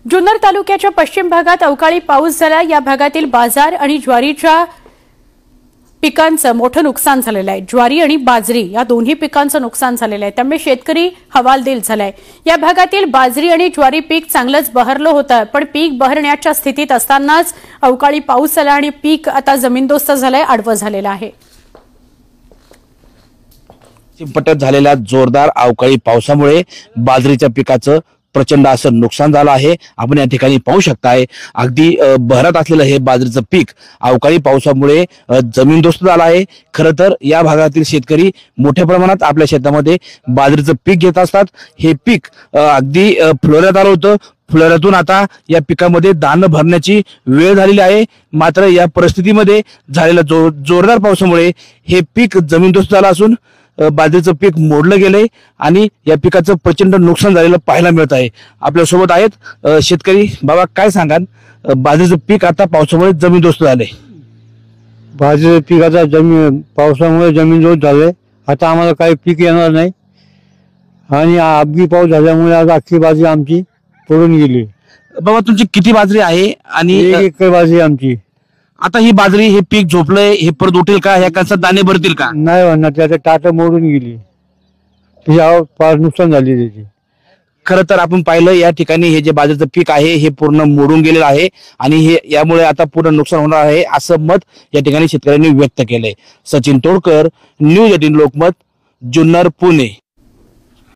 जुन्नर तालुक्याच्या पश्चिम भागात अवकाळी पाऊस झाला। या भागातील बाजार आणि ज्वारीच्या पिकांचं मोठं नुकसान झालेलं आहे। ज्वारी आणि बाजरी या दोन्ही पिकांचं नुकसान झालेलं आहे, त्यामुळे शेतकरी हवालदिल झालाय। या भागातील बाजरी आणि ज्वारी पीक चांगलंच बहरलं होतं, पण पीक बहरण्याच्या स्थितीत असतानाच अवकाळी पाऊस आला आणि पीक आता जमीनदोस्त झालंय, आडवं झालेलं आहे। चिंपटत झालेल्या जोरदार अवकाळी पावसामुळे बाजरीच्या पिकाचं प्रचंड असं नुकसान झालं आहे। आपण या ठिकाणी पाहू शकताय, अगदी बहरत असलेलं हे बाजरीचं पीक अवकाळी पावसामुळे जमीनदोस्त झालं आहे। खरं तर या भागातील शेतकरी मोठ्या प्रमाणात आपल्या शेतामध्ये बाजरीचं पीक घेत असतात। हे पीक अगदी फुलवण्यात आलं होतं, फुलोऱ्यातून आता या पिकामध्ये दाणं भरण्याची वेळ झालेली आहे। मात्र या परिस्थितीमध्ये झालेल्या जोरदार पावसामुळे हे पीक जमीनदोस्त झालं असून बाजरीचं पीक मोडलं गेलंय आणि या पिकाचं प्रचंड नुकसान झालेलं पाहायला मिळत आहे। आपल्या सोबत आहेत शेतकरी। बाबा, काय सांगाल, बाजरीचं पीक आता पावसामुळे जमीनदोस्त झालंय? बाजरीचं पीक आता पावसामुळे जमीनदोस्त झालंय। आता आम्हाला काही पीक येणार नाही आणि अवकाळी पाऊस झाल्यामुळे आज अख्खी बाजरी आमची पडून गेली। बाबा, तुमची किती बाजरी आहे? आणि 1 एकर बाजरी आमची। आता ही बाजरी, हे पीक झोपलंय, हे परत उठेल का? ह्या कणसात दाणे भरतील का? नाही होणार, त्याचं टाटा मोडून गेली, त्याच्यावर फार नुकसान झाली त्याची। खरं तर आपण पाहिलं, या ठिकाणी हे जे बाजरीचं पीक आहे हे पूर्ण मोडून गेलेलं आहे आणि हे यामुळे आता पूर्ण नुकसान होणार आहे, असं मत या ठिकाणी शेतकऱ्यांनी व्यक्त केलंय। सचिन तोडकर, न्यूज 18 लोकमत, जुन्नर, पुणे।